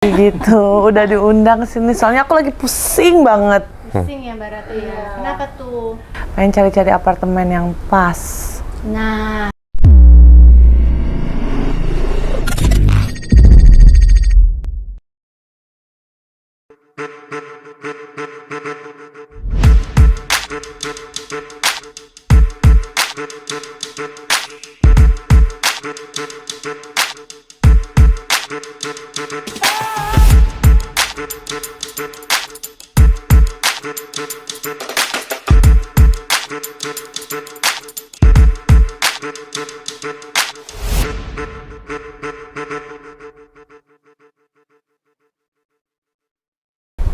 Gitu, udah diundang sini. Soalnya aku lagi pusing banget. Pusing ya Mbak Ratu ya. Kenapa tuh? Pengen cari-cari apartemen yang pas. Nah,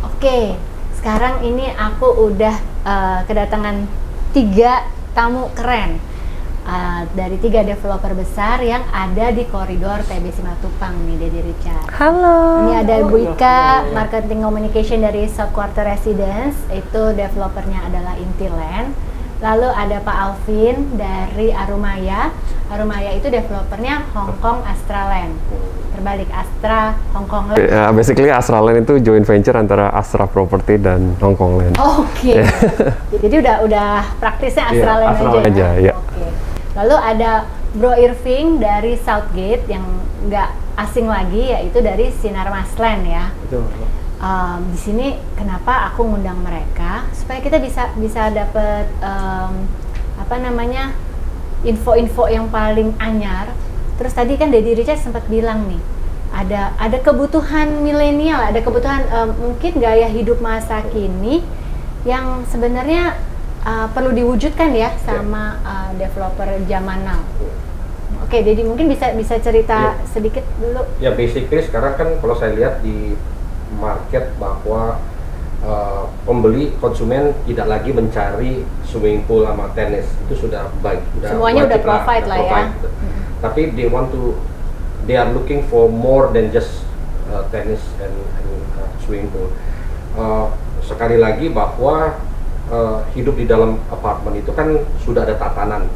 oke. Sekarang ini aku udah kedatangan 3 tamu keren dari 3 developer besar yang ada di koridor TB Simatupang nih, Dedi Richard. Halo. Ini ada Bu Ika, Marketing Communication dari Subquarter Residence, itu developernya adalah Intiland. Lalu ada Pak Alvin dari Arumaya. Arumaya itu developernya Hongkong Astraland. Terbalik, Astra Hongkong Land. Basically Astraland itu joint venture antara Astra Property dan Hongkong Land. Oke. Jadi udah praktisnya Iya, Astraland Astraland aja. aja, ya. Oke. Lalu ada Bro Irving dari Southgate yang nggak asing lagi, yaitu dari Sinar Masland ya. Betul. Di sini kenapa aku ngundang mereka supaya kita bisa dapet info-info yang paling anyar. Terus tadi kan Dedi Richard sempat bilang nih ada kebutuhan milenial, ada kebutuhan mungkin gaya hidup masa kini yang sebenarnya perlu diwujudkan ya sama developer zaman now. Oke, Dedi mungkin bisa cerita sedikit dulu. Ya basically sekarang kan kalau saya lihat di market bahwa pembeli konsumen tidak lagi mencari swimming pool sama tenis, itu sudah baik, Semuanya udah provide lah ya. gitu. Tapi they are looking for more than just tennis and swimming pool. Sekali lagi bahwa hidup di dalam apartemen itu kan sudah ada tatanan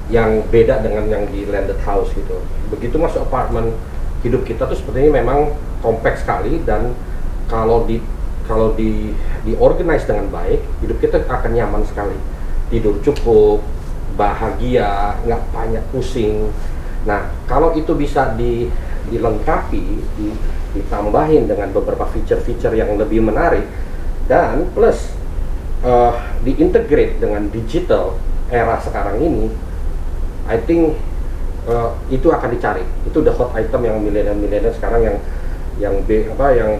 yang beda dengan yang di landed house gitu. Begitu masuk apartemen, hidup kita tuh sepertinya memang kompleks sekali, dan kalau di organize dengan baik, hidup kita akan nyaman sekali. Tidur cukup, bahagia, nggak banyak pusing. Nah, kalau itu bisa dilengkapi, ditambahin dengan beberapa feature-feature yang lebih menarik, dan plus diintegrate dengan digital era sekarang ini, I think itu akan dicari. Itu the hot item yang milenial sekarang yang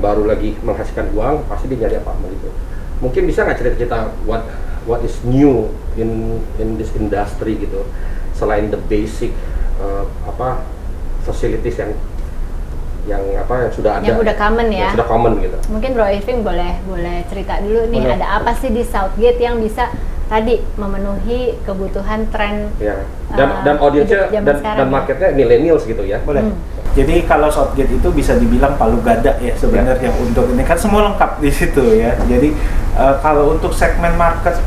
baru lagi menghasilkan uang, pasti dia nyari apartemen itu. Mungkin bisa nggak cerita-cerita what is new in this industry gitu, selain the basic facilities yang sudah ada, Yang udah common ya. yang sudah common gitu. Mungkin Bro Irving boleh cerita dulu nih, Boleh. ada apa sih di Southgate yang bisa tadi memenuhi kebutuhan tren Ya. Dan audiensnya hidup zaman sekarang dan ya. marketnya millennials gitu ya. Boleh. Jadi kalau Southgate itu bisa dibilang palu gada ya sebenarnya untuk ini kan semua lengkap di situ ya. Jadi kalau untuk segmen market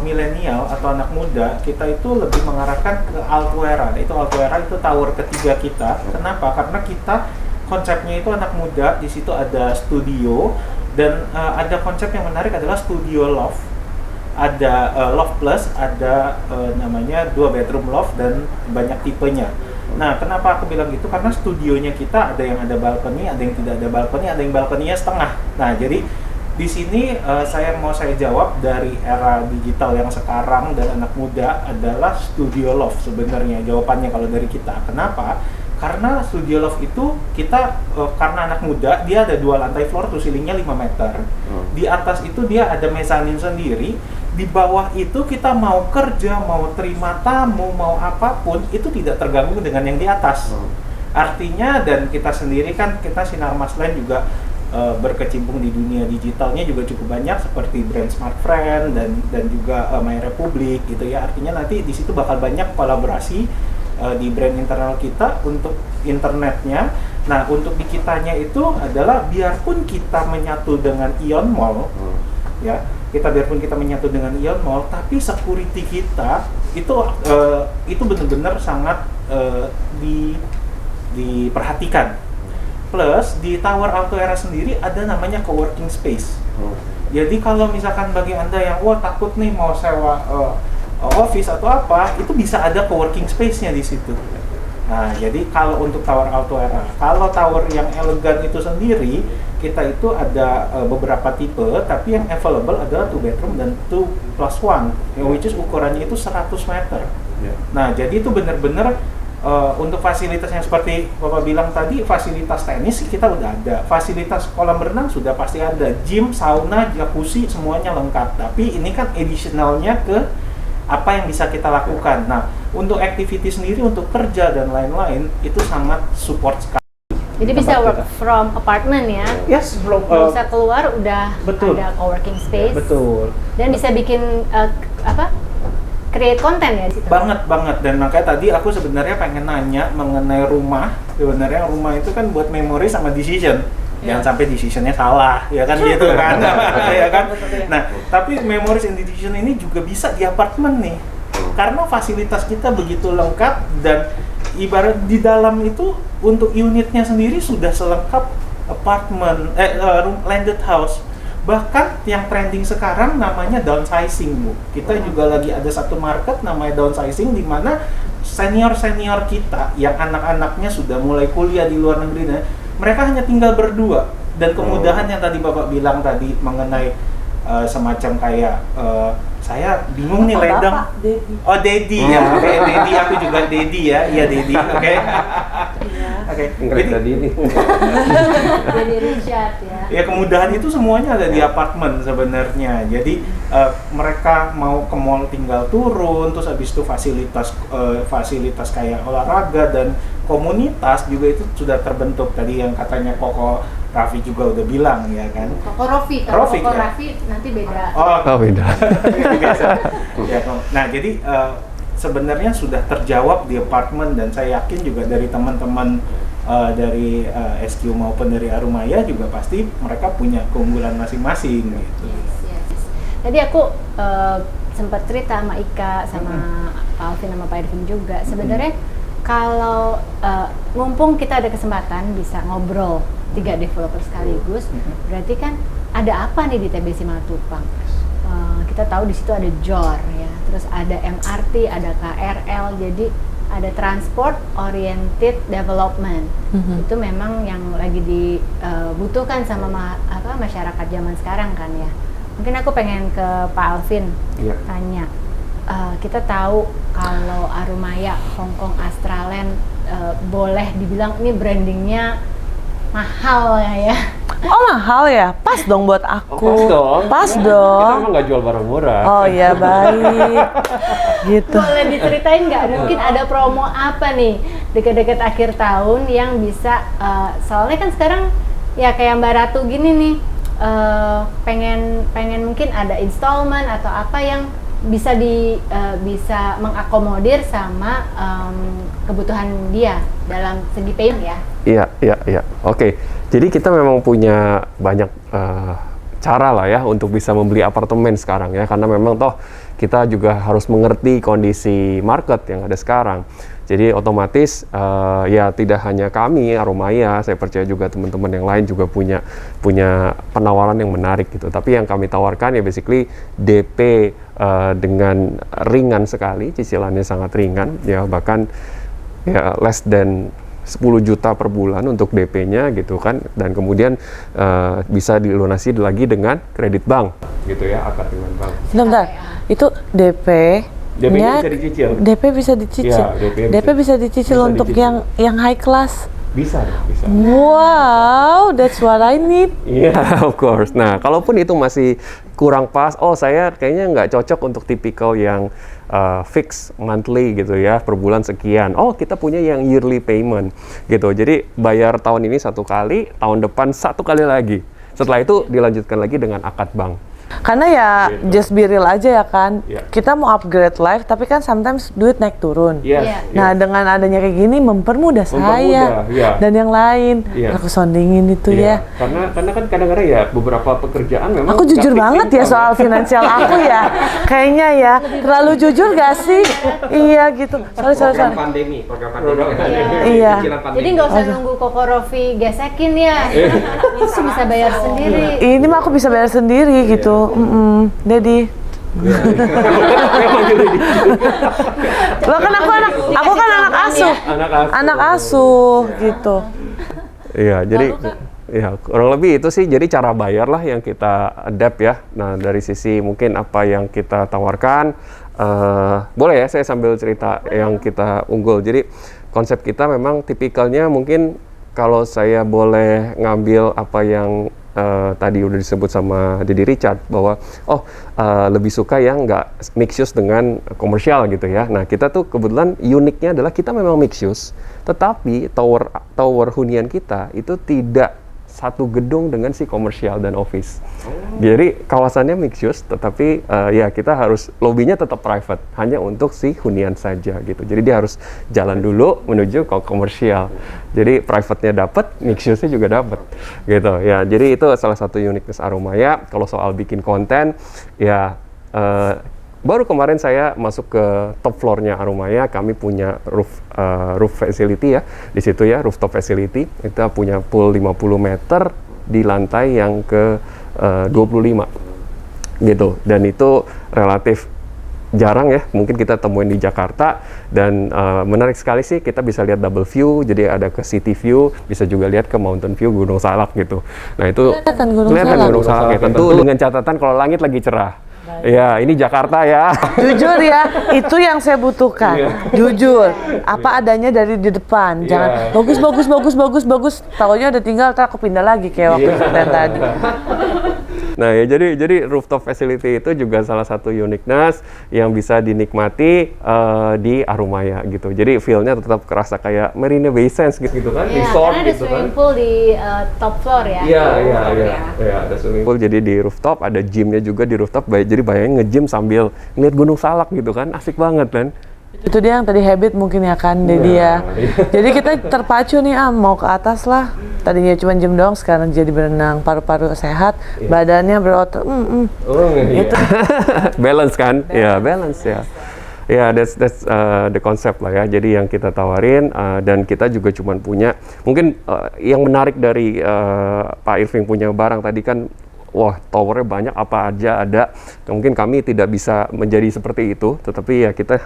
milenial atau anak muda, kita itu lebih mengarahkan ke Altuera. Itu Altuera itu tower ketiga kita. Kenapa? Karena kita konsepnya itu anak muda, di situ ada studio, dan ada konsep yang menarik adalah studio loft. Ada loft plus, ada namanya 2 bedroom loft dan banyak tipenya. Nah, kenapa aku bilang gitu? Karena studionya kita ada yang ada balkoni, ada yang tidak ada balkoni, ada yang balkoninya setengah. Nah, jadi di sini saya jawab dari era digital yang sekarang dan anak muda adalah studio loft sebenarnya jawabannya kalau dari kita. Kenapa? Karena studio loft itu kita karena anak muda, dia ada 2 lantai floor to ceilingnya 5 meter. Di atas itu dia ada mezanin sendiri. Di bawah itu kita mau kerja, mau terima tamu, mau apapun itu tidak terganggu dengan yang di atas. Artinya, dan kita sendiri kan, kita Sinar Masland juga berkecimpung di dunia digitalnya juga cukup banyak, seperti brand Smart Friend dan juga My Republic gitu ya. Artinya nanti di situ bakal banyak kolaborasi di brand internal kita untuk internetnya. Nah, untuk di kitanya itu adalah biarpun kita menyatu dengan Ion Mall, ya, biarpun kita menyatu dengan Ion Mall, tapi security kita itu benar-benar sangat diperhatikan. Plus di Tower Auto Era sendiri ada namanya coworking space. Jadi kalau misalkan bagi Anda yang takut nih mau sewa office atau apa, itu bisa ada coworking space-nya di situ. Nah, jadi kalau untuk Tower Auto Era, kalau tower yang elegan itu sendiri, kita itu ada beberapa tipe, tapi yang available adalah 2 bedroom dan 2+1, which is ukurannya itu 100 meter. Nah, jadi itu benar-benar untuk fasilitas yang seperti Bapak bilang tadi, fasilitas tenis kita udah ada, fasilitas kolam renang sudah pasti ada, gym, sauna, jacuzzi, semuanya lengkap. Tapi ini kan additionalnya ke apa yang bisa kita lakukan. Nah, untuk activity sendiri, untuk kerja dan lain-lain, itu sangat support sekali. Jadi bisa work from apartment ya? Yes, belum. Nggak usah keluar, udah Betul. ada coworking space. Betul. Dan bisa bikin create konten ya di situ. Banget. Dan makanya tadi aku sebenarnya pengen nanya mengenai rumah. Sebenarnya rumah itu kan buat memory sama decision. Jangan sampai decisionnya salah, ya kan gitu kan. Ya kan? Nah, tapi memories and decision ini juga bisa di apartemen nih. Karena fasilitas kita begitu lengkap dan ibarat di dalam itu untuk unitnya sendiri sudah selengkap apartemen, landed house. Bahkan yang trending sekarang namanya downsizing, Bu. Kita juga lagi ada satu market namanya downsizing, di mana senior-senior kita yang anak-anaknya sudah mulai kuliah di luar negeri, mereka hanya tinggal berdua. Dan kemudahan yang tadi Bapak bilang tadi mengenai semacam kayak saya bingung nih ledang. Oh, Dedi ya. Oke, Dedi, aku juga Dedi ya. Iya, Dedi. Oke. Oke. Jadi ini. Jadi Richard ya. Ya, kemudahan itu semuanya ada di apartemen sebenarnya. Jadi mereka mau ke mall tinggal turun, terus habis itu fasilitas kayak olahraga dan komunitas juga itu sudah terbentuk. Tadi yang katanya Koko Raffi juga udah bilang ya kan. Koko Rofi, kalau Rofi, Koko ya? Raffi nanti beda. Oh, beda. Biasa. Ya, nah, jadi sebenarnya sudah terjawab di apartemen, dan saya yakin juga dari teman-teman dari SQ maupun dari Arumaya juga pasti mereka punya keunggulan masing-masing gitu. Yes. Tadi aku sempat cerita sama Ika, sama Pak Alvin, sama Pak Irvin juga. Sebenarnya kalau mumpung kita ada kesempatan bisa ngobrol 3 developer sekaligus, berarti kan ada apa nih di TBC Matupang? Kita tahu di situ ada JOR ya, terus ada MRT, ada KRL, jadi ada transport oriented development. Itu memang yang lagi dibutuhkan sama masyarakat zaman sekarang kan ya. Mungkin aku pengen ke Pak Alvin tanya. Kita tahu kalau Arumaya, Hongkong, Astraland boleh dibilang ini brandingnya mahal ya. Oh, mahal ya? Pas dong buat aku. Pas Kita dong. emang nggak jual barang murah. Oh iya, baik. Gitu. Boleh diceritain nggak? Mungkin ada promo apa nih deket-deket akhir tahun yang bisa, soalnya kan sekarang ya kayak Mbak Ratu gini nih, pengen mungkin ada installment atau apa yang bisa bisa mengakomodir sama kebutuhan dia dalam segi payment ya. Iya. Oke. Jadi kita memang punya banyak cara lah ya untuk bisa membeli apartemen sekarang ya, karena memang toh kita juga harus mengerti kondisi market yang ada sekarang. Jadi otomatis ya tidak hanya kami Arumaya, saya percaya juga teman-teman yang lain juga punya penawaran yang menarik gitu. Tapi yang kami tawarkan ya basically DP dengan ringan sekali, cicilannya sangat ringan ya, bahkan ya less than 10 juta per bulan untuk DP-nya gitu kan, dan kemudian bisa dilunasi lagi dengan kredit bank gitu ya, akad dengan bank. Bentar, itu DP-nya bisa dicicil. DP bisa dicicil. Ya, DP bisa dicicil bisa untuk dicicil. yang high class. Bisa. Wow, that's what I need. Iya, of course. Nah, kalaupun itu masih kurang pas, saya kayaknya nggak cocok untuk tipikal yang fix monthly gitu ya, per bulan sekian. Kita punya yang yearly payment gitu. Jadi bayar tahun ini 1 kali, tahun depan 1 kali lagi. Setelah itu dilanjutkan lagi dengan akad bank. Karena ya Gitu. just be real aja ya kan. Iya. Kita mau upgrade life tapi kan sometimes duit naik turun. Yes, Iya. yes. Nah, dengan adanya kayak gini mempermudah saya Mempermudah, iya. dan yang lain. Iya. Aku soundingin itu Iya, ya. karena kan kadang-kadang ya beberapa pekerjaan memang Aku jujur nggak banget fixing ya kan. soal finansial aku ya. Kayaknya ya terlalu jujur gak sih? Iya gitu. Sorry. Program pandemi Iya. cicilan pandemi. Jadi nggak usah nunggu Koko Rofi gesekin ya. Itu bisa bayar sendiri. Ini mah aku bisa bayar sendiri gitu. Dedi. Memang gitu. Lo kan aku kan anak asuh. Anak asuh gitu. Iya, jadi ya kurang lebih itu sih jadi cara bayar lah yang kita adapt ya. Nah, dari sisi mungkin apa yang kita tawarkan boleh ya saya sambil cerita yang kita unggul. Jadi konsep kita memang tipikalnya mungkin kalau saya boleh ngambil apa yang tadi udah disebut sama Dedi Richard bahwa lebih suka yang nggak mix use dengan komersial gitu ya. Nah kita tuh kebetulan uniknya adalah kita memang mix use, tetapi tower hunian kita itu tidak satu gedung dengan si komersial dan office. Jadi kawasannya mix use, tetapi ya kita harus lobbynya tetap private, hanya untuk si hunian saja gitu. Jadi dia harus jalan dulu menuju ke komersial. Jadi private-nya dapat, mix use-nya juga dapat gitu. Ya, jadi itu salah satu uniqueness Aromaya. Kalau soal bikin konten, ya baru kemarin saya masuk ke top floor-nya Aromaya, kami punya roof facility ya, di situ ya, rooftop facility. Kita punya pool 50 meter di lantai yang ke 25 gitu. Dan itu relatif jarang ya, mungkin kita temuin di Jakarta. Dan menarik sekali sih, kita bisa lihat double view, jadi ada ke city view, bisa juga lihat ke mountain view Gunung Salak gitu. Nah itu Kelihatan Gunung kelihatan Salak. Gunung Salak ya, tentu dengan catatan kalau langit lagi cerah. Ya, ini Jakarta ya. Jujur ya, itu yang saya butuhkan. Jujur, apa adanya dari di depan. Jangan bagus. Tahunya udah tinggal, ntar aku pindah lagi kayak waktu konten tadi. Nah ya jadi rooftop facility itu juga salah satu uniqueness yang bisa dinikmati di Aromaya gitu. Jadi feel-nya tetap kerasa kayak Marina Bay Sands gitu kan, Iya, resort karena ada gitu kan. swimming pool di top floor ya. Iya, ada swimming pool. Jadi di rooftop ada gymnya juga di rooftop. Jadi bayangin nge-gym sambil ngeliat Gunung Salak gitu kan, asik banget kan. Itu dia yang tadi habit mungkin ya kan, Dedi ya. Jadi kita terpacu nih mau ke atas lah. Tadinya cuma gym doang, sekarang jadi berenang, paru-paru sehat, badannya berotot. Gitu. Balance kan? Ya, balance ya. Ya, that's the concept lah ya. Jadi yang kita tawarin dan kita juga cuma punya, mungkin yang menarik dari Pak Irving punya barang tadi kan, wah towernya banyak apa aja ada. Mungkin kami tidak bisa menjadi seperti itu, tetapi ya kita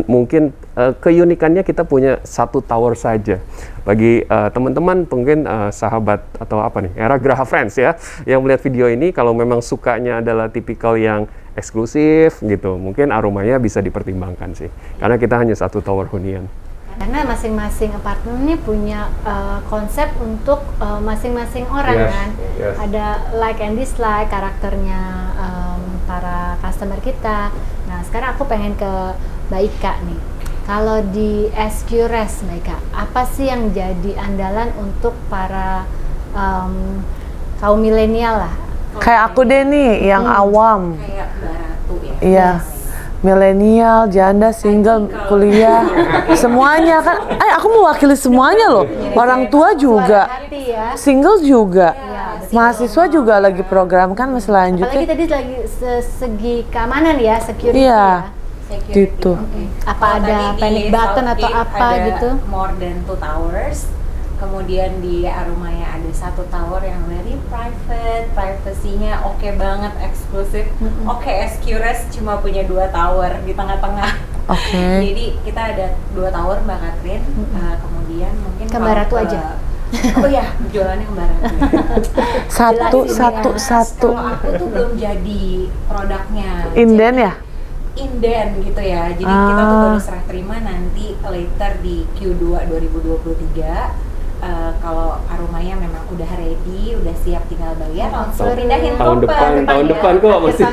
mungkin keunikannya kita punya satu tower saja. Bagi teman-teman mungkin sahabat atau apa nih, Era Graha Friends ya, yang melihat video ini, kalau memang sukanya adalah tipikal yang eksklusif gitu, mungkin Aromaya bisa dipertimbangkan sih, karena kita hanya satu tower hunian. Karena masing-masing apartemennya punya konsep untuk masing-masing orang kan. Yes. Ada like and dislike karakternya para customer kita. Nah sekarang aku pengen ke Mbak Ika nih. Kalau di SQRest Mbak Ika, apa sih yang jadi andalan untuk para kaum milenial lah? Kayak aku deh nih, yang awam. Kayak Mbak Ratu ya. Iya. Milenial, janda, single, kuliah, semuanya kan. Aku mewakili semuanya loh. Orang tua juga, Suara hati ya. single juga, Iya, mahasiswa juga lagi program kan masih lanjut. Apalagi tadi lagi segi keamanan ya, security Iya. ya. Security. Gitu. Apa Kalau ada tadi di panic button atau Southgate apa ada gitu? more than 2 towers. Kemudian di Aromaya ada 1 tower yang very private, privacy-nya oke banget, eksklusif. Oke, SQRest cuma punya 2 tower di tengah-tengah. Oke. Jadi kita ada 2 tower Mbak Katrin. Kemudian mungkin Ke Mbak kalau Ratu ke- aja. Oh ya, jualannya ke Mbak Ratu. Satu. Kalau aku tuh belum jadi produknya. Inden ya? Inden gitu ya. Jadi kita tuh baru serah terima nanti later di Q2 2023. kalau Arumaya memang udah ready, udah siap tinggal bayar, langsung Seru. pindahin Tahun ke tahun depan kok masih.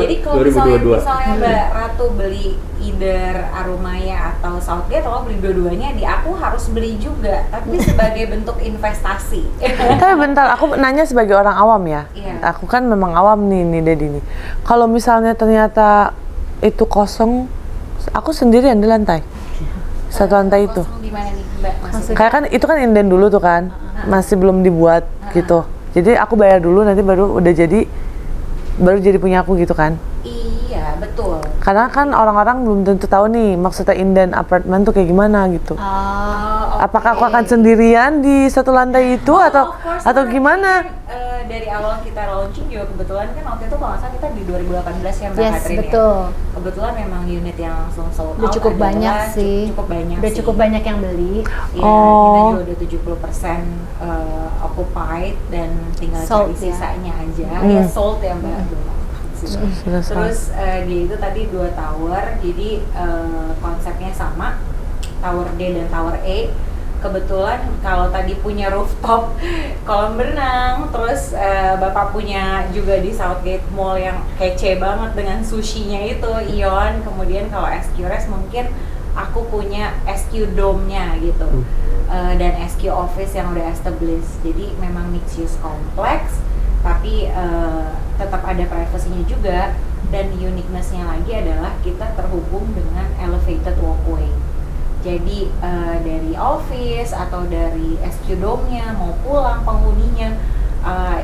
Jadi kalau misalnya 2022. Mbak Ratu beli either Arumaya atau Southgate, kalau beli dua-duanya di aku harus beli juga, tapi sebagai bentuk investasi. Tapi bentar, aku nanya sebagai orang awam ya. Iya. Aku kan memang awam nih Dedi nih. Kalau misalnya ternyata itu kosong, aku sendirian di lantai. Satu lantai itu. Kosong di mana nih Mbak? Maksudnya? Kayak kan itu kan inden dulu tuh kan, masih belum dibuat gitu. Jadi aku bayar dulu, nanti baru jadi punya aku gitu kan. Iya, betul. Karena kan orang-orang belum tentu tahu nih maksudnya inden apartemen tuh kayak gimana gitu. Apakah aku akan sendirian di satu lantai itu Of course, atau karena gimana? kan, dari awal kita launching juga kebetulan kan waktu itu kalau nggak salah kita di 2018 ya Mbak Yes, Catherine betul. ya. Kebetulan memang unit yang langsung sold Udah out cukup adalah banyak sih. Cukup banyak Udah sih. cukup banyak yang beli. Ya, Oh. kita juga udah 70% occupied dan tinggal Sold, cari ya. sisanya aja. Ya sold ya Mbak. Sudah Terus dia itu tadi 2 tower, jadi konsepnya sama, tower D dan tower E. Kebetulan kalau tadi punya rooftop kolam berenang, terus Bapak punya juga di Southgate Mall yang kece banget dengan sushinya itu, Ion. Kemudian kalau SQRS mungkin aku punya SQ Dome-nya gitu, dan SQ Office yang udah established. Jadi memang mixed use kompleks, tapi tetap ada privasinya juga. Dan uniqueness-nya lagi adalah kita terhubung dengan elevated walkway. Jadi dari office atau dari SQ Dome-nya mau pulang penghuninya,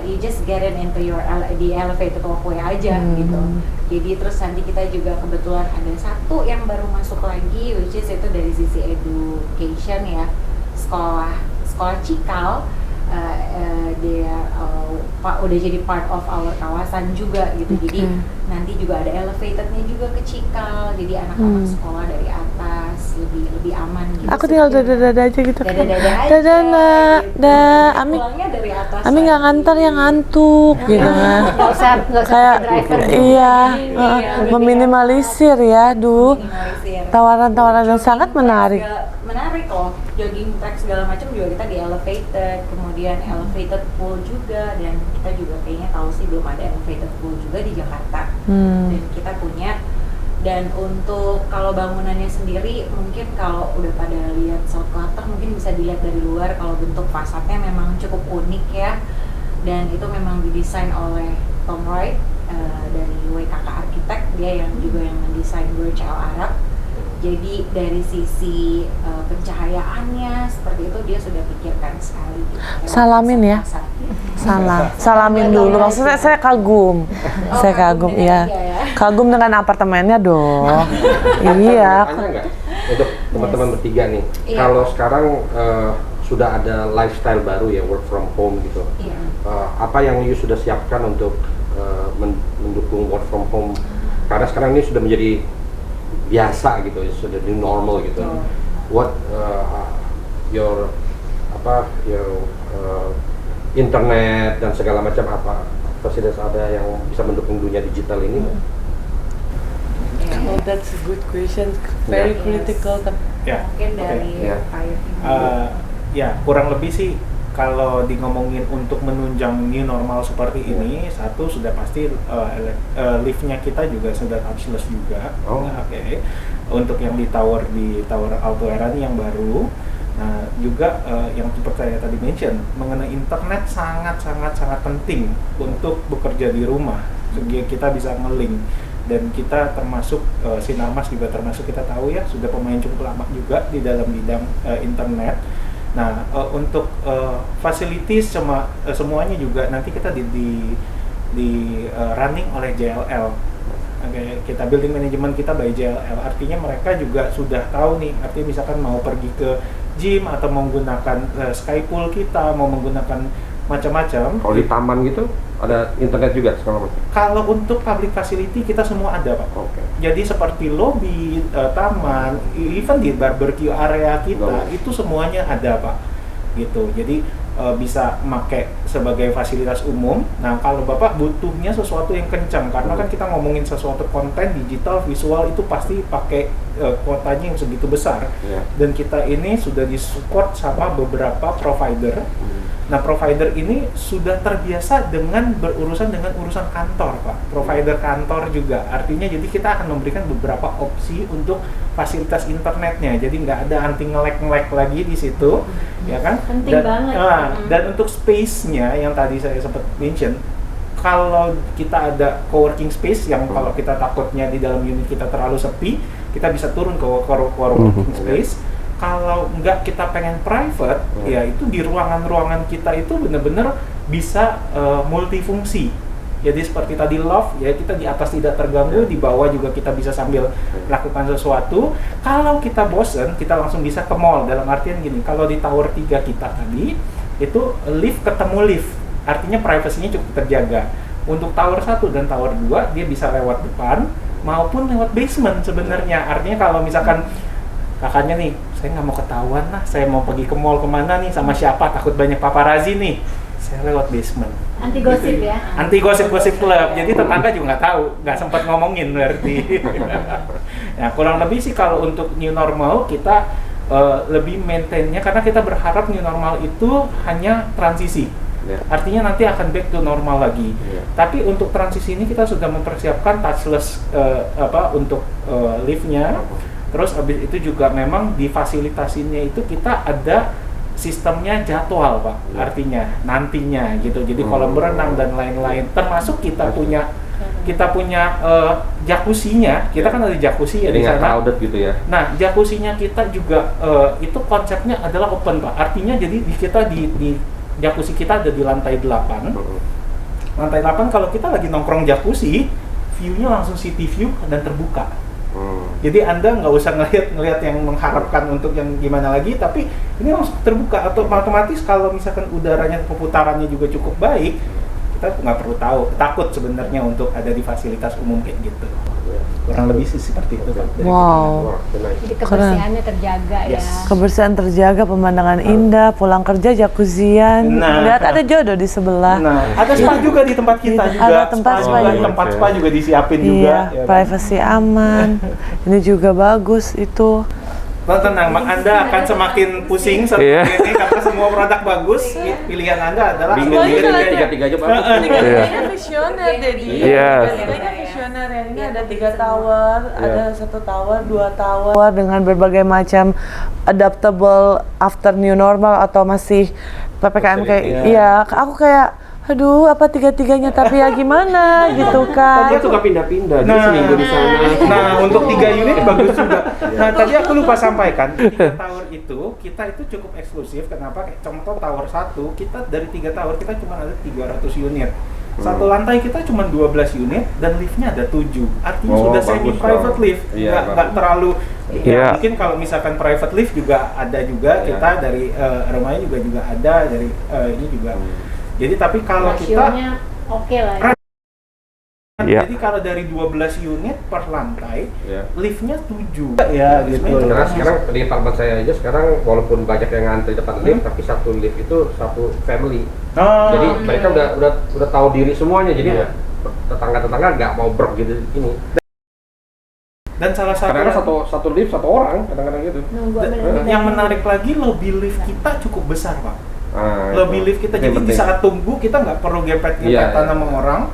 you just get it into your di elevated walkway aja gitu. Jadi terus nanti kita juga kebetulan ada satu yang baru masuk lagi, which is itu dari sisi education ya, sekolah Cikal. Dia udah jadi part of our kawasan juga gitu. Jadi nanti juga ada elevatednya juga ke Cikal, jadi anak-anak sekolah dari atas lebih aman gitu. Aku tinggal dada-dada aja gitu. Dada-dada aja. Dada nak, Jadi Ami. pulangnya dari atas. Ami nggak ngantar yang ngantuk gitu kan. Nggak usah Kayak driver. iya, Iya, meminimalisir ya, duh. Minimalisir. Tawaran-tawaran yang sangat menarik. Menarik loh, jogging track segala macam juga kita di elevated, kemudian elevated pool juga, dan kita juga kayaknya tahu sih belum ada elevated pool juga di Jakarta. Dan kita punya. Dan untuk kalau bangunannya sendiri, mungkin kalau udah pada lihat South Clutter mungkin bisa dilihat dari luar, kalau bentuk fasadnya memang cukup unik ya, dan itu memang didesain oleh Tom Wright dari WKK Architect, dia yang juga yang mendesain Burj Al Arab. Jadi dari sisi pencahayaannya seperti itu dia sudah pikirkan sekali. Gitu. Salamin ya. Salamin dulu. Maksudnya saya kagum. Saya kagum, iya. Kagum dengan apartemennya dong. Iya. Tanya nggak untuk teman-teman bertiga nih, Iya. kalau sekarang sudah ada lifestyle baru ya, work from home gitu, Iya. apa yang you sudah siapkan untuk mendukung work from home? Karena sekarang ini sudah menjadi biasa gitu, sudah new normal gitu. What your internet dan segala macam, apa fasilitas ada yang bisa mendukung dunia digital ini? Oh, that's a good question. Very critical. Ya, Mungkin dari Iya. Pak Irfan. ya kurang lebih sih kalau di ngomongin untuk menunjang new normal seperti ini, satu sudah pasti liftnya kita juga sudah touchless juga. Oh. Oke. Untuk yang di tower Alto Erani yang baru. Nah, juga yang seperti saya tadi mention mengenai internet sangat penting untuk bekerja di rumah. Sehingga kita bisa nge-link, dan kita termasuk Sinarmas juga termasuk, kita tahu ya sudah pemain cukup lama juga di dalam bidang internet. Nah, untuk facilities semuanya juga nanti kita di running oleh JLL. Oke, kita building management kita by JLL, artinya mereka juga sudah tahu nih, artinya misalkan mau pergi ke gym atau menggunakan sky pool kita, mau menggunakan macam-macam. Kalau di taman gitu ada internet juga segala macam. Kalau untuk public facility kita semua ada, Pak. Oke. Jadi seperti lobby, taman, even di barbecue area kita itu semuanya ada, Pak. Gitu. Jadi bisa pakai sebagai fasilitas umum. Nah, kalau Bapak butuhnya sesuatu yang kencang, karena kan kita ngomongin sesuatu konten digital, visual itu pasti pakai kuotanya yang segitu besar. Dan kita ini sudah disupport sama beberapa provider. Nah, provider ini sudah terbiasa dengan berurusan dengan urusan kantor, Pak. Provider kantor juga. Artinya jadi kita akan memberikan beberapa opsi untuk fasilitas internetnya. Jadi nggak ada anti nge-lag lagi di situ, ya kan? Penting banget. Dan untuk space-nya yang tadi saya sempat mention, kalau kita ada co-working space yang kalau kita takutnya di dalam unit kita terlalu sepi, kita bisa turun ke co-working space. Kalau enggak kita pengen private, ya itu di ruangan-ruangan kita itu benar-benar bisa multifungsi. Jadi seperti tadi loft, ya kita di atas tidak terganggu, di bawah juga kita bisa sambil lakukan sesuatu. Kalau kita bosen, kita langsung bisa ke mall. Dalam artian gini, kalau di tower 3 kita tadi, itu lift ketemu lift. Artinya privasinya cukup terjaga. Untuk tower 1 dan tower 2, dia bisa lewat depan, maupun lewat basement sebenarnya. Artinya kalau misalkan kakaknya nih, saya nggak mau ketahuan lah, saya mau pergi ke mall kemana nih, sama siapa, takut banyak paparazi nih, saya lewat basement. Anti gosip ya? Anti gosip-gosip club, jadi tetangga juga nggak tahu, nggak sempat ngomongin berarti. Nah, kurang lebih sih kalau untuk new normal, kita lebih maintain-nya, karena kita berharap new normal itu hanya transisi. Artinya nanti akan back to normal lagi. Tapi untuk transisi ini kita sudah mempersiapkan touchless untuk lift-nya. Terus abis itu juga memang di fasilitasinya itu kita ada sistemnya jadwal, Pak. Artinya nantinya gitu. Jadi kolam berenang dan lain-lain. Termasuk kita punya jacuzzi-nya. Kita kan ada jacuzzi ya di sana. Crowded gitu ya. Nah, jacuzzi-nya kita juga itu konsepnya adalah open, Pak. Artinya jadi kita di jacuzzi kita ada di lantai 8. Lantai 8 kalau kita lagi nongkrong jacuzzi, view-nya langsung city view dan terbuka. Jadi Anda nggak usah ngelihat yang mengharapkan untuk yang gimana lagi, tapi ini langsung terbuka. Atau otomatis kalau misalkan udaranya, perputarannya juga cukup baik, kita nggak perlu takut sebenarnya untuk ada di fasilitas umum kayak gitu. Kurang lebih sih seperti itu, Pak. Wow. Jadi kebersihannya terjaga ya. Kebersihan terjaga, pemandangan indah, pulang kerja jacuzzian. Nah. Lihat ada jodoh di sebelah. Nah, ada spa juga di tempat kita juga. Ada tempat spa juga. Tempat spa juga disiapin Iya, juga. Ya kan? privasi aman. Ini juga bagus itu. Tenang, Anda akan semakin pusing seperti ini karena semua produk bagus. Pilihan Anda adalah Tiga-tiga aja bagus. Tiga-tiganya visioner, Dedi. Tiga-tiganya visioner. Yang ini ada 3 tower, ada 1 tower, 2 tower dengan berbagai macam adaptable after new normal atau masih PPKM kayak iya. Aku kayak aduh, apa 3-tiganya, tapi ya gimana gitu kan. Dia suka pindah-pindah, dia seminggu di sana. Nah, untuk 3 unit bagus juga. Nah, tadi aku lupa sampaikan, 3 tower itu, kita itu cukup eksklusif. Kenapa? Kayak contoh tower 1, kita dari 3 tower, kita cuma ada 300 unit. Satu lantai kita cuma 12 unit, dan liftnya ada 7. Artinya sudah semi-private lift. Nggak terlalu, mungkin kalau misalkan private lift juga ada juga, kita dari rumahnya juga ada, dari ini juga. Jadi tapi kalau rasionya oke lah ya. Jadi kalau dari 12 unit per lantai, liftnya 7 ya gitu. Karena sekarang di apartemen saya aja sekarang walaupun banyak yang ngantri depan lift, tapi satu lift itu satu family. Jadi mereka udah tahu diri semuanya, jadi tetangga-tetangga nggak mau brok gitu ini. Dan salah satu karena satu lift satu orang kadang-kadang gitu. Yang menarik lagi, lobby lift kita cukup besar, Pak. Lobby lift kita, jadi di saat tunggu kita nggak perlu gempet-gempetan sama orang.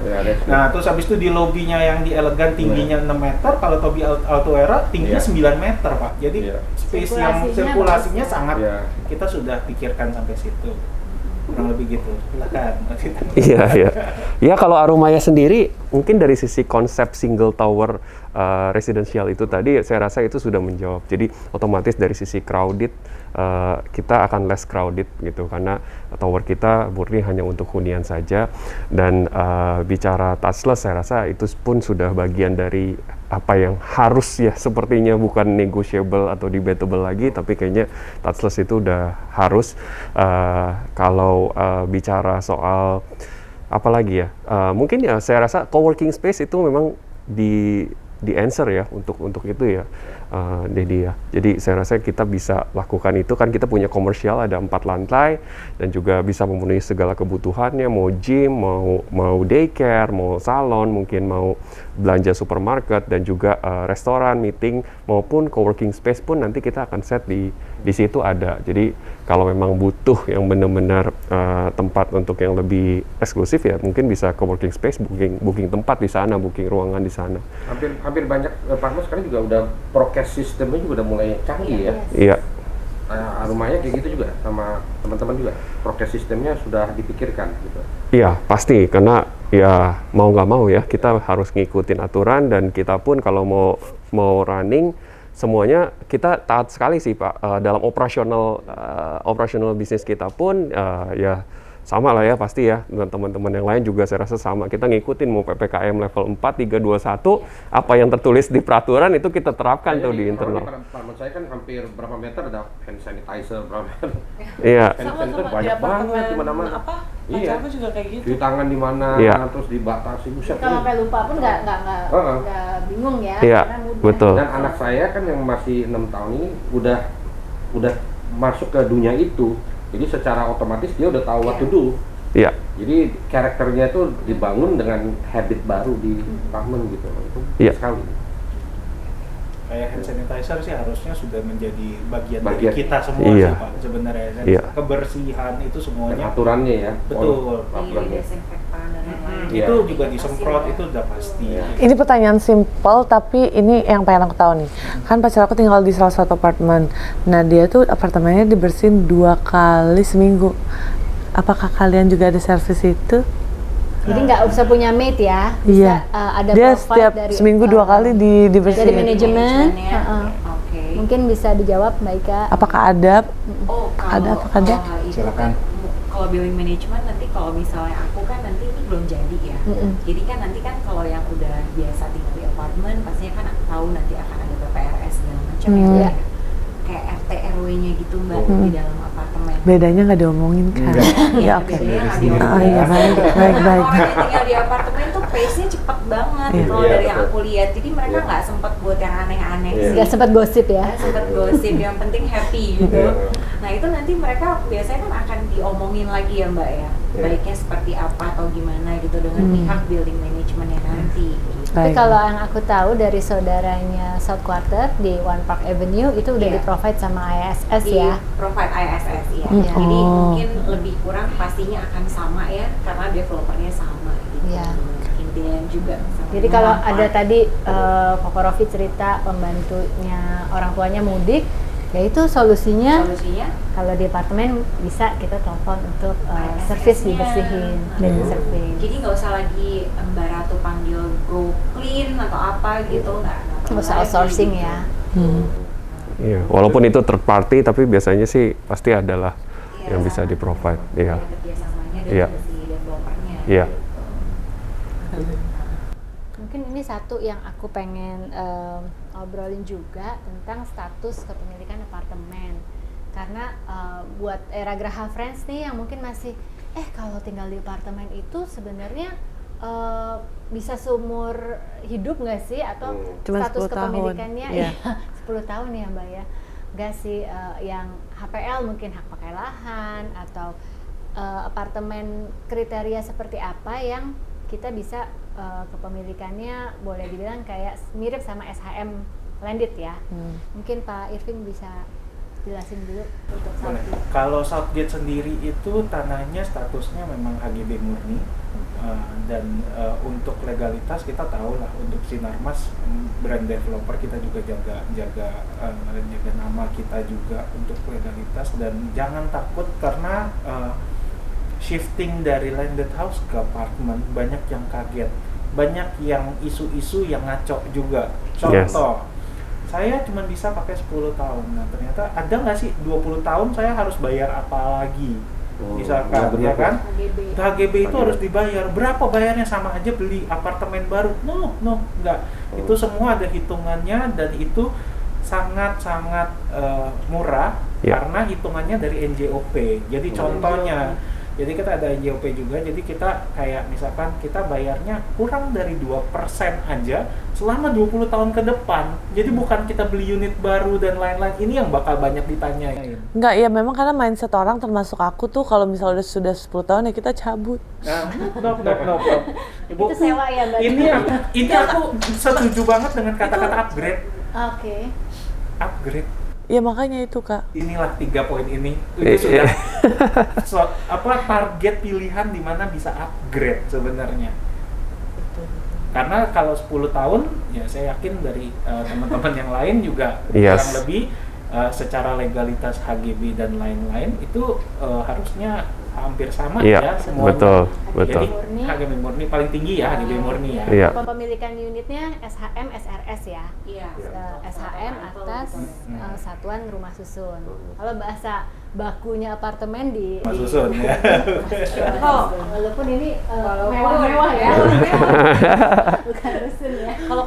Nah, terus habis itu di lobbynya yang di elegan tingginya 6 meter, kalau Toby Altuera tingginya 9 meter, Pak. Jadi space yang sirkulasinya sangat kita sudah pikirkan sampai situ. Kurang lebih gitu. Silakan. Iya. Ya, kalau Arumaya sendiri mungkin dari sisi konsep single tower residential itu tadi, saya rasa itu sudah menjawab. Jadi otomatis dari sisi crowded kita akan less crowded gitu, karena tower kita murni hanya untuk hunian saja. Dan bicara touchless, saya rasa itu pun sudah bagian dari apa yang harus ya, sepertinya bukan negotiable atau debatable lagi, tapi kayaknya touchless itu udah harus. Kalau bicara soal apa lagi ya, mungkin ya saya rasa co-working space itu memang the answer ya untuk itu ya, Dedi ya. Jadi saya rasa kita bisa lakukan itu, kan kita punya komersial ada 4 lantai dan juga bisa memenuhi segala kebutuhannya, mau gym, mau daycare, mau salon, mungkin mau belanja supermarket dan juga restoran, meeting maupun co-working space pun nanti kita akan set di situ ada. Jadi kalau memang butuh yang benar-benar tempat untuk yang lebih eksklusif ya mungkin bisa co-working space, booking tempat di sana, booking ruangan di sana. Hampir banyak partner sekarang juga udah prokes sistemnya juga udah mulai canggih ya. Iya. Rumahnya kayak gitu juga sama teman-teman juga, prokes sistemnya sudah dipikirkan gitu. Iya pasti, karena ya mau nggak mau ya kita harus ngikutin aturan, dan kita pun kalau mau running semuanya kita taat sekali sih Pak, dalam operasional bisnis kita pun ya sama lah ya pasti ya, dan teman-teman yang lain juga saya rasa sama, kita ngikutin mau PPKM level 4, 3, 2, 1, apa yang tertulis di peraturan itu kita terapkan tuh di internal. Apartemen saya kan hampir berapa meter ada hand sanitizer, berapa Iya. hand sanitizer Sama-sama banyak di banget di apartemen mana-mana. apa? Iya. Pacarku juga kayak gitu. Cuci tangan di mana, Iya. terus dibatasi, buset. Kalau sampai lupa pun nggak bingung ya, Iya, karena mudah. betul. Dan anak saya kan yang masih 6 tahun ini udah masuk ke dunia itu. Jadi secara otomatis dia udah tahu what to do. Iya. Jadi karakternya itu dibangun dengan habit baru di apartemen gitu. Itu Iya. sekali. Kayak hand sanitizer sih harusnya sudah menjadi bagian Bagian. dari kita semua Iya. sih Pak sebenarnya. Dan Iya. kebersihan itu Dan semuanya aturannya ya. Betul. Iya, Aturannya. desinfektan dan lain-lain. Iya. itu juga disemprot itu udah pasti. Iya. Ini pertanyaan simple tapi ini yang pengen aku tahu nih. Kan pacar aku tinggal di salah satu apartemen. Nah dia tuh apartemennya dibersihin 2 kali seminggu. Apakah kalian juga ada servis itu? Jadi nggak usah punya maid ya, bisa Iya. Ada Dia provide setiap dari seminggu 2 kali dari dibersihin. manajemen. Manajemennya, oke. Mungkin bisa dijawab Mbak Ika. Apakah ada? Oh, Ada kalau apa ada? kalau itu Silakan. kan, kalau billing management nanti kalau misalnya aku kan nanti ini belum jadi ya. Jadi kan nanti kan kalau yang udah biasa tinggal di apartemen pastinya kan aku tahu nanti akan ada PPRS segala macam ya. Kayak RT RW-nya gitu Mbak di dalam apartemen. Bedanya nggak diomongin kan? Ya oke. Bedanya nggak diomongin. Oh iya baik. Orang yang tinggal di apartemen tuh pace-nya cepet banget Iya. kalau Iya, dari yang betul. aku lihat. Jadi mereka Iya. nggak sempet buat yang aneh-aneh Iya. sih. Nggak sempat gosip ya. Nggak sempet gosip, yang penting happy gitu. Iya. Nah itu nanti mereka biasanya kan akan diomongin lagi ya Mbak ya. Iya. Baiknya seperti apa atau gimana gitu dengan pihak building managementnya nanti. Gitu. Tapi Baik. kalau yang aku tahu dari saudaranya South Quarter di One Park Avenue itu udah Iya. di-provide sama ISS Di ya. provide ISS ya. Iya. Jadi Oh. mungkin lebih kurang pastinya akan sama ya karena developernya sama gitu. Iya. Indian juga sama. Jadi kalau One ada Park. tadi Koko Rofi cerita pembantunya orang tuanya mudik, ya itu solusinya Solusinya kalau di apartemen bisa kita telepon untuk ISS-nya. servis dibersihin, Iya. service. Jadi nggak usah lagi Mbak Ratu panggil Go Clean atau apa gitu, nggak perlu Nggak usah lagi outsourcing gitu. ya. Iya, walaupun itu third party tapi biasanya sih pasti adalah Iya, yang bisa sama. di-provide. Iya. Ada kerjasamanya Iya. dari si developernya. Iya. Mungkin ini satu yang aku pengen obrolin juga tentang status kepemilikan apartemen. Karena buat era Graha Friends nih yang mungkin masih kalau tinggal di apartemen itu sebenarnya bisa seumur hidup nggak sih, atau Cuma status 10 tahun. kepemilikannya Iya. 10 tahun ya Mbak ya, nggak sih, yang HPL mungkin hak pakai lahan, atau apartemen kriteria seperti apa yang kita bisa kepemilikannya boleh dibilang kayak mirip sama SHM landed ya. Mungkin Pak Irving bisa jelasin dulu untuk Boleh. Southgate. Kalau Southgate sendiri itu tanahnya statusnya memang HGB murni, dan untuk legalitas kita tahu lah, untuk Sinarmas brand developer kita juga jaga nama kita juga untuk legalitas, dan jangan takut karena shifting dari landed house ke apartemen banyak yang kaget, banyak yang isu-isu yang ngaco juga. Contoh, saya cuma bisa pakai 10 tahun. Nah, ternyata ada nggak sih 20 tahun saya harus bayar apa lagi? Misalkan, ya kan? HGB. HGB itu harus dibayar. Berapa bayarnya? Sama aja beli apartemen baru. No, enggak. Itu semua ada hitungannya, dan itu sangat-sangat murah Ya. karena hitungannya dari NJOP. Jadi contohnya Jadi kita ada NJOP juga, jadi kita kayak misalkan kita bayarnya kurang dari 2% aja selama 20 tahun ke depan. Jadi bukan kita beli unit baru dan lain-lain, ini yang bakal banyak ditanyain. Enggak, ya memang karena mindset orang termasuk aku tuh kalau misalnya sudah 10 tahun ya kita cabut. Nah, no. Ibu, Itu sewa ya, Mbak? ini aku setuju banget dengan kata-kata upgrade. Oke. Upgrade. Ya makanya itu Kak. Inilah 3 poin ini itu sudah target pilihan di mana bisa upgrade sebenarnya. Karena kalau 10 tahun ya saya yakin dari teman-teman yang lain juga kurang lebih secara legalitas HGB dan lain-lain itu harusnya hampir sama ya semuanya. Betul. Jadi HGB murni paling tinggi ya, HGB murni ya. Iya. Pemilikan unitnya SHM SRS ya. Iya. SHM atas Satuan Rumah Susun. Kalau bahasa bakunya apartemen di Rumah susun ya. Walaupun ini mewah-mewah ya. Bukan rusun ya. Kalau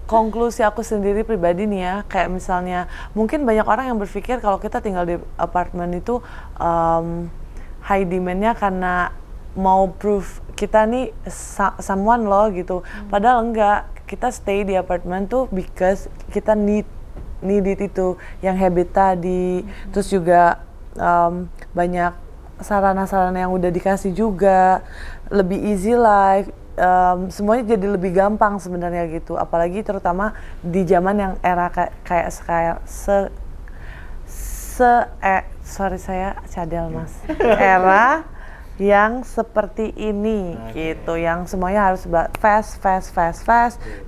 konklusi aku sendiri pribadi nih ya, kayak misalnya mungkin banyak orang yang berpikir kalau kita tinggal di apartemen itu high demand-nya karena mau proof kita nih someone loh gitu. Padahal enggak, kita stay di apartemen tuh because kita need it itu yang habit tadi. Terus juga banyak sarana-sarana yang udah dikasih juga, lebih easy life. Semuanya jadi lebih gampang sebenarnya gitu. Apalagi terutama di zaman yang era sorry saya cadel mas, era yang seperti ini gitu, yang semuanya harus fast,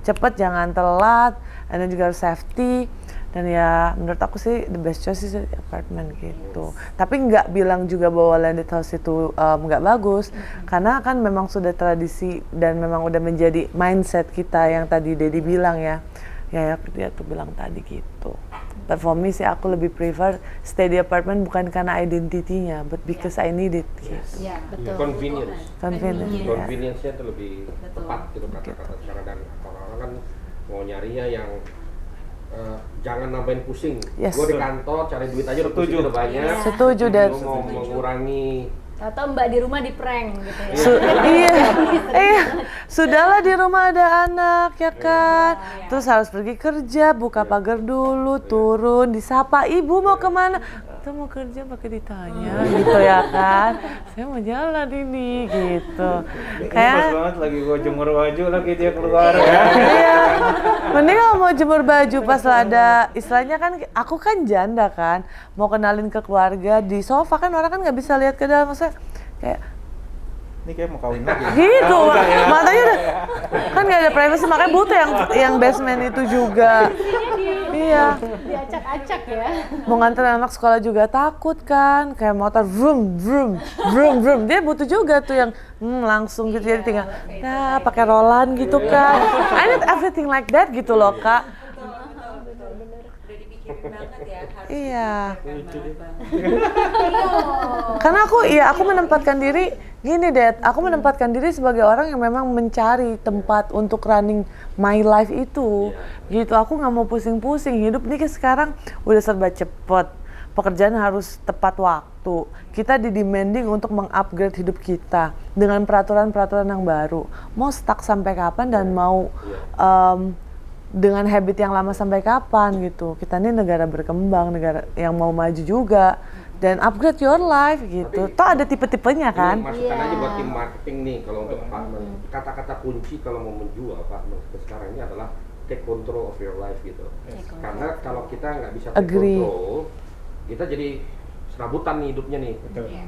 cepet jangan telat, dan juga harus safety. Dan ya menurut aku sih the best choice is apartment gitu. Tapi nggak bilang juga bahwa landed house itu nggak bagus, karena kan memang sudah tradisi dan memang udah menjadi mindset kita yang tadi Dedi bilang ya dia tuh bilang tadi gitu. But for me sih aku lebih prefer stay di apartment bukan karena identitinya, but because I need it. Gitu. Ya, betul. Convenience-nya itu lebih tepat gitu kata-kata sekarang, dan orang-orang kan mau nyarinya yang jangan nambahin pusing. Gue di kantor cari duit aja udah pusing udah banyak. Setuju dan mau mengurangi. Atau Mbak di rumah di prank gitu ya. Sudahlah di rumah ada anak ya kan. Terus harus pergi kerja, buka pagar dulu, turun, disapa, ibu mau kemana? Kita mau kerja pakai ditanya gitu ya kan. Saya mau jalan ini gitu. Kayak pas banget lagi gua jemur baju lagi dia keluar ya. Iya. Mending kalau mau jemur baju pas ada istilahnya kan, aku kan janda kan, mau kenalin ke keluarga di sofa kan orang kan nggak bisa lihat ke dalam, maksudnya kayak ini kayak mau kawin lagi. Gitu, matanya udah kan nggak ada privacy, makanya butuh yang basement itu juga. Iya. Diacak-acak ya. Mau nganter anak sekolah juga takut kan, kayak motor vroom vroom vroom vroom. Dia butuh juga tuh yang langsung gitu, jadi tinggal pakai rolan gitu kan. I need everything like that gitu loh Kak. Udah dipikirin banget ya, harus Iya. dipikirkan banget. Karena aku menempatkan diri gini deh, aku menempatkan diri sebagai orang yang memang mencari tempat untuk running my life itu. Gitu, aku nggak mau pusing-pusing, hidup ini kan sekarang udah serba cepet. Pekerjaan harus tepat waktu. Kita demanding untuk mengupgrade hidup kita dengan peraturan-peraturan yang baru. Mau stuck sampai kapan dan mau dengan habit yang lama sampai kapan gitu. Kita ini negara berkembang, negara yang mau maju juga. Dan upgrade your life gitu. Toh ada tipe-tipenya kan? Masukan aja buat tim marketing nih kalau untuk apartemen. Kata-kata kunci kalau mau menjual apartemen sekarang ini adalah take control of your life gitu. Karena kalau kita nggak bisa take control, kita jadi serabutan nih hidupnya nih.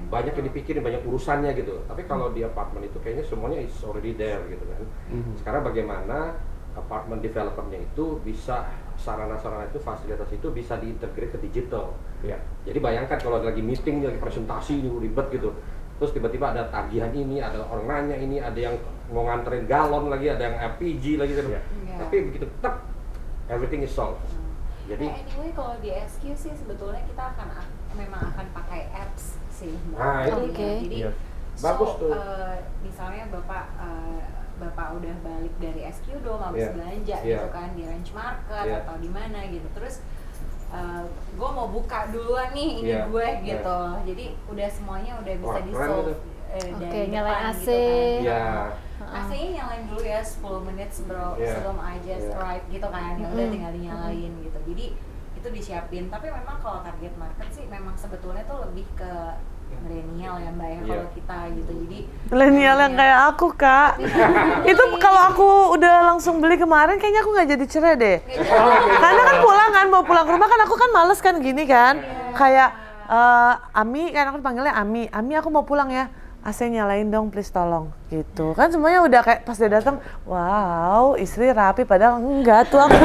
Banyak yang dipikirin, banyak urusannya gitu. Tapi kalau di apartemen itu kayaknya semuanya is already there gitu kan. Sekarang bagaimana apartemen developernya itu bisa sarana-sarana itu, fasilitas itu bisa diintegrate ke digital. Jadi bayangkan kalau lagi meeting, lagi presentasi ini ribet gitu. Terus tiba-tiba ada tagihan ini, ada orang nanya ini, ada yang mau nganterin galon lagi, ada yang LPG lagi gitu. Tapi begitu tak, everything is solved. Jadi anyway kalau di SQ sih sebetulnya kita memang akan pakai apps sih. Nah, itu. Jadi bagus tuh. Misalnya Bapak udah balik dari SQ dong, habis belanja gitu kan di Range Market atau di mana gitu. Terus gue mau buka duluan nih ini Iya, gue iya. gitu. Jadi udah semuanya udah bisa Wah, di keren solve itu. Oke, dari nyalain depan AC. gitu kan. Iya. AC-nya nyalain dulu ya 10 menit sebelum Iya. I just Iya. arrive gitu kan. Ya udah tinggal dinyalain gitu. Jadi itu disiapin. Tapi memang kalau target market sih memang sebetulnya tuh lebih ke milenial ya Mbak ya Iya. kalau kita gitu. Jadi Milenial yang kayak aku, Kak. Itu kalau aku udah langsung beli kemarin, kayaknya aku nggak jadi cerai deh. Karena kan pulang kan, mau pulang ke rumah kan aku kan males kan gini kan. Kayak Ami, kan aku panggilnya Ami. Ami aku mau pulang ya. AC nyalain dong please tolong gitu kan semuanya udah kayak pas dia datang wow istri rapi padahal enggak tuh aku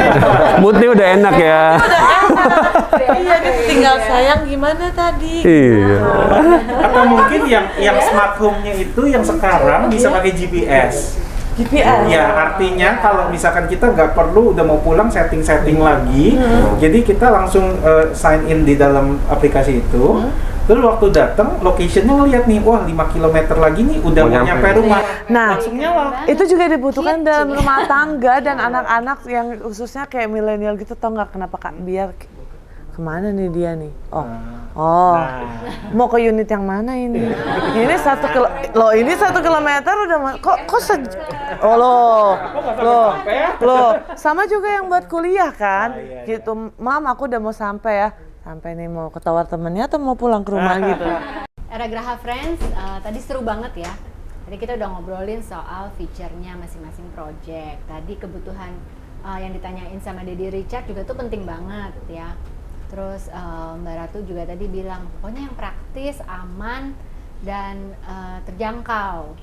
Moodnya udah enak ya. iya tinggal sayang gimana tadi Iya. Atau mungkin yang smart home-nya itu yang sekarang bisa pakai GPS. GPS Ya, artinya kalau misalkan kita nggak perlu udah mau pulang setting-setting lagi, jadi kita langsung sign in di dalam aplikasi itu. Terus waktu datang, location-nya ngeliat nih, wah 5 km lagi nih udah Mau mau nyampe. nyampe rumah. Nah, Langsung nyala. itu juga dibutuhkan Gitu dalam ya. rumah tangga dan anak-anak yang khususnya kayak milenial gitu tau nggak kenapa Kak biar kemana nih dia nih mau ke unit yang mana ini ini 1 kilometer udah loh sama juga yang buat kuliah kan gitu mam aku udah mau sampai ya sampai nih mau ke tower temennya atau mau pulang ke rumah gitu. Era Graha Friends, tadi seru banget ya. Tadi kita udah ngobrolin soal feature-nya masing-masing project. Tadi kebutuhan yang ditanyain sama Dedi Richard juga tuh penting banget ya. Terus Mbak Ratu juga tadi bilang, pokoknya yang praktis, aman, dan terjangkau.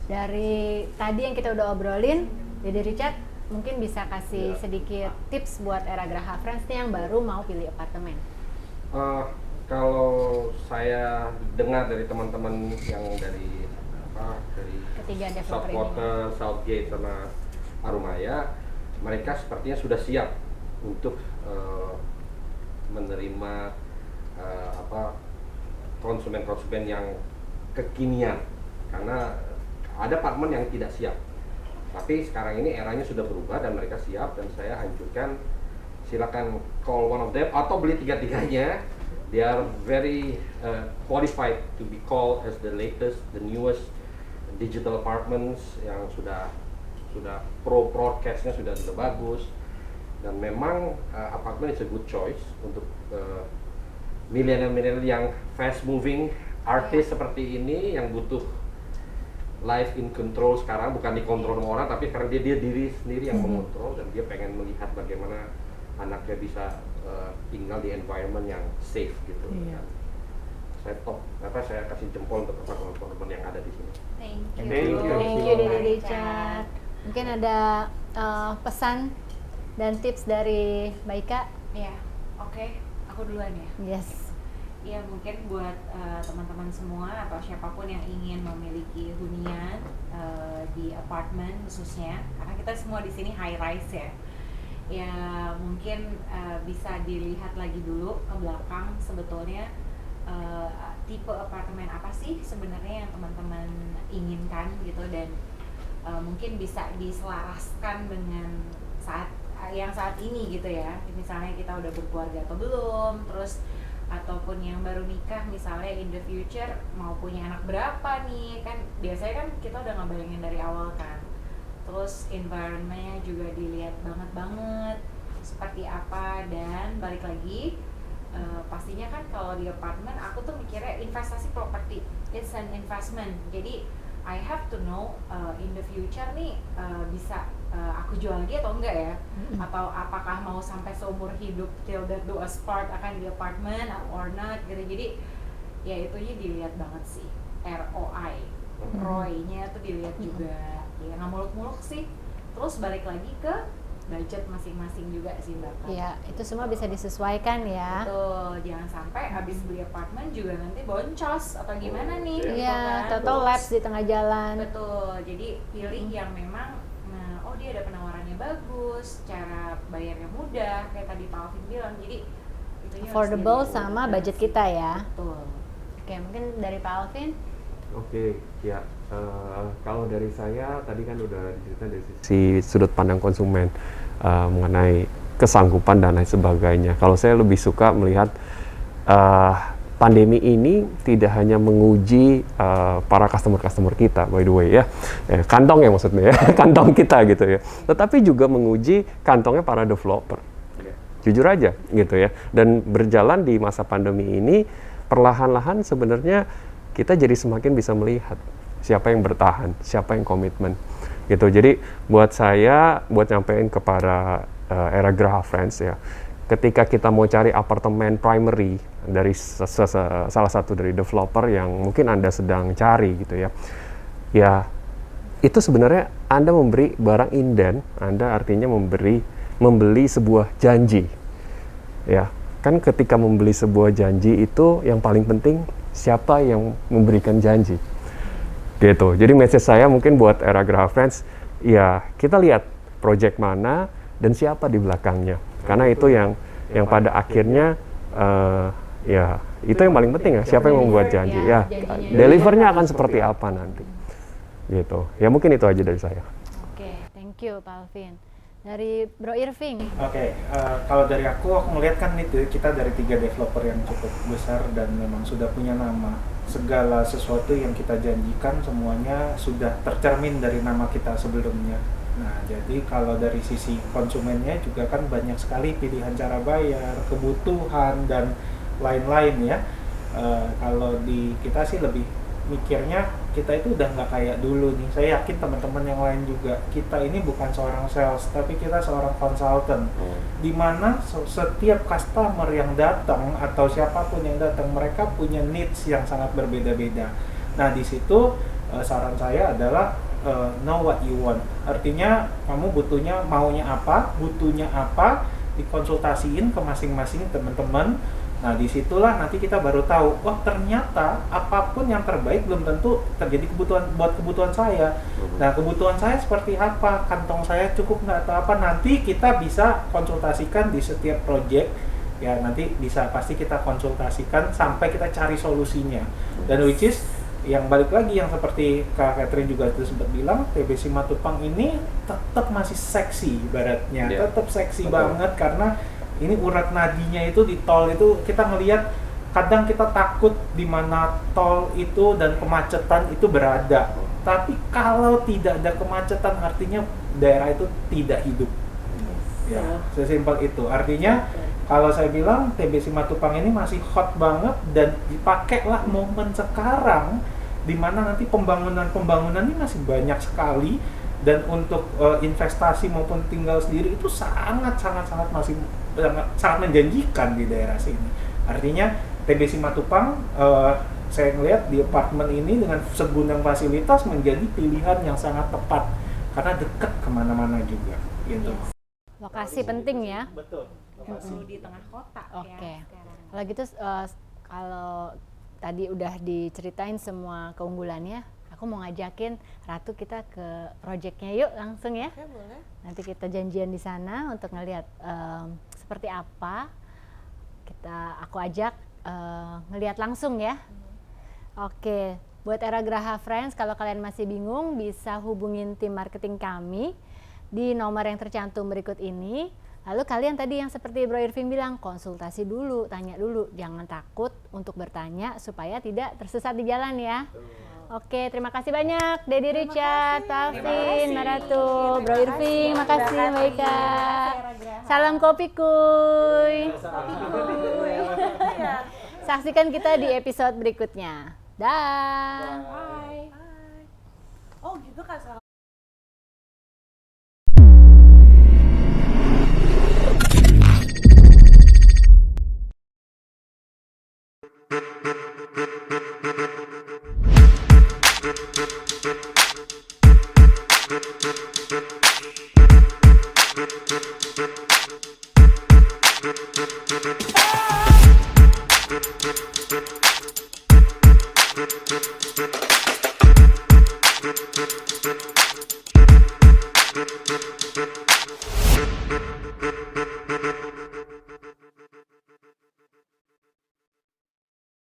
Dari tadi yang kita udah obrolin, Dedi Richard mungkin bisa kasih sedikit tips buat Era Graha Friends nih yang baru mau pilih apartemen. Kalau saya dengar dari teman-teman yang dari Ketiga developer Southwater, Southgate sama Arumaya, mereka sepertinya sudah siap untuk menerima konsumen-konsumen yang kekinian, karena ada apartemen yang tidak siap. Tapi sekarang ini eranya sudah berubah dan mereka siap, dan saya anjurkan silakan call one of them atau beli tiga-tiganya. They are very qualified to be called as the latest, the newest digital apartments yang sudah broadcastnya sudah bagus, dan memang apartemen is a good choice untuk milenial yang fast moving artis seperti ini yang butuh life in control sekarang, bukan dikontrol sama orang tapi sekarang dia diri sendiri yang mengontrol, dan dia pengen melihat bagaimana anaknya bisa tinggal di environment yang safe gitu. Iya. Saya kasih jempol untuk teman-teman yang ada di sini. Thank you. Thank you. Thank you Dedi Richard. Mungkin ada pesan dan tips dari Mbak Ika? Ya, oke. Aku duluan ya. Yes. Ya mungkin buat teman-teman semua atau siapapun yang ingin memiliki hunian di apartemen khususnya, karena kita semua di sini high rise ya. Ya mungkin bisa dilihat lagi dulu ke belakang sebetulnya tipe apartemen apa sih sebenarnya yang teman-teman inginkan gitu, dan mungkin bisa diselaraskan dengan saat ini gitu ya. Misalnya kita udah berkeluarga atau belum, terus ataupun yang baru nikah misalnya in the future mau punya anak berapa nih, kan biasanya kan kita udah ngebayangin dari awal kan. Terus environment-nya juga dilihat banget seperti apa, dan balik lagi pastinya kan kalau di apartemen aku tuh mikirnya investasi properti, it's an investment. Jadi I have to know in the future nih bisa aku jual lagi atau enggak ya, atau apakah mau sampai seumur hidup till death do us part akan di apartemen or not gitu. Jadi ya itunya dilihat banget sih, ROI-nya tuh dilihat juga, ya nggak muluk-muluk sih. Terus balik lagi ke budget masing-masing juga sih Mbak. Iya, itu semua bisa disesuaikan ya. Betul, jangan sampai habis beli apartemen juga nanti boncos atau gimana nih. gitu Iya, kan. total lapse di tengah jalan. Betul, jadi pilih yang memang dia ada penawarannya bagus, cara bayarnya mudah, kayak tadi Pak Alvin bilang. Jadi itunya harus Affordable dilihat. sama budget kita ya. Betul. Oke, mungkin dari Pak Alvin. Oke, ya. Kalau dari saya tadi kan udah cerita dari sisi sudut pandang konsumen mengenai kesanggupan dan lain sebagainya. Kalau saya lebih suka melihat pandemi ini tidak hanya menguji para customer kita, by the way ya, kantong ya maksudnya ya, kantong kita gitu ya, tetapi juga menguji kantongnya para developer. Jujur aja gitu ya. Dan berjalan di masa pandemi ini, perlahan-lahan sebenarnya kita jadi semakin bisa melihat siapa yang bertahan, siapa yang komitmen gitu. Jadi buat saya, buat nyampein kepada era Graha Friends ya, ketika kita mau cari apartemen primary dari salah satu dari developer yang mungkin Anda sedang cari gitu ya, ya itu sebenarnya Anda memberi barang inden, Anda artinya membeli sebuah janji. Ya, kan ketika membeli sebuah janji itu yang paling penting siapa yang memberikan janji. Gitu. Jadi message saya mungkin buat era Graha Friends, ya kita lihat project mana dan siapa di belakangnya. Karena itu yang pada akhirnya ya itu yang paling penting ya, siapa yang membuat janji. Ya, delivernya akan seperti apa nanti. Gitu. Ya mungkin itu aja dari saya. Oke, thank you Pak Alvin. Dari Bro Irving. Oke, kalau dari aku melihat kan itu kita dari 3 developer yang cukup besar dan memang sudah punya nama. Segala sesuatu yang kita janjikan semuanya sudah tercermin dari nama kita sebelumnya. Nah, jadi kalau dari sisi konsumennya juga kan banyak sekali pilihan cara bayar, kebutuhan dan lain-lain ya. Kalau di kita sih lebih mikirnya kita itu udah nggak kayak dulu nih. Saya yakin teman-teman yang lain juga. Kita ini bukan seorang sales, tapi kita seorang konsultan. Dimana setiap customer yang datang atau siapapun yang datang, mereka punya needs yang sangat berbeda-beda. Nah, di situ saran saya adalah know what you want. Artinya kamu maunya apa, butuhnya apa, dikonsultasiin ke masing-masing teman-teman. Nah, disitulah nanti kita baru tahu, wah ternyata apapun yang terbaik belum tentu terjadi buat kebutuhan saya. Nah, kebutuhan saya seperti apa, kantong saya cukup nggak atau apa, nanti kita bisa konsultasikan di setiap project. Ya, nanti bisa pasti kita konsultasikan sampai kita cari solusinya. Dan which is, yang balik lagi yang seperti Kak Catherine juga itu sempat bilang, TB Simatupang ini tetap masih seksi ibaratnya, tetap seksi banget karena ini urat nadinya itu di tol itu kita ngelihat kadang kita takut di mana tol itu dan kemacetan itu berada. Tapi kalau tidak ada kemacetan artinya daerah itu tidak hidup. Ya, sesimpel itu. Artinya kalau saya bilang TB Simatupang ini masih hot banget dan dipakailah momen sekarang di mana nanti pembangunan ini masih banyak sekali. Dan untuk investasi maupun tinggal sendiri itu sangat menjanjikan di daerah sini. Artinya TB Simatupang saya melihat di apartemen ini dengan segudang fasilitas menjadi pilihan yang sangat tepat karena dekat kemana-mana juga. Gitu. Lokasi penting ya. Betul. Lokasi di tengah kota. Oke. Kalau gitu kalau tadi udah diceritain semua keunggulannya, aku mau ngajakin Ratu kita ke projectnya yuk langsung ya. Oke, boleh. Nanti kita janjian di sana untuk ngelihat seperti apa. Aku ajak ngelihat langsung ya. Oke, buat era Graha Friends, kalau kalian masih bingung bisa hubungin tim marketing kami di nomor yang tercantum berikut ini. Lalu kalian tadi yang seperti Bro Irving bilang, konsultasi dulu, tanya dulu, jangan takut untuk bertanya supaya tidak tersesat di jalan ya. Oke, terima kasih banyak Dedi Richard, Alvin, Maratu, Bro Irving, makasih Mbak Ika. Salam kopi kuy. Saksikan kita di episode berikutnya. Dah. Bye. Oh gitu kan. Thank you.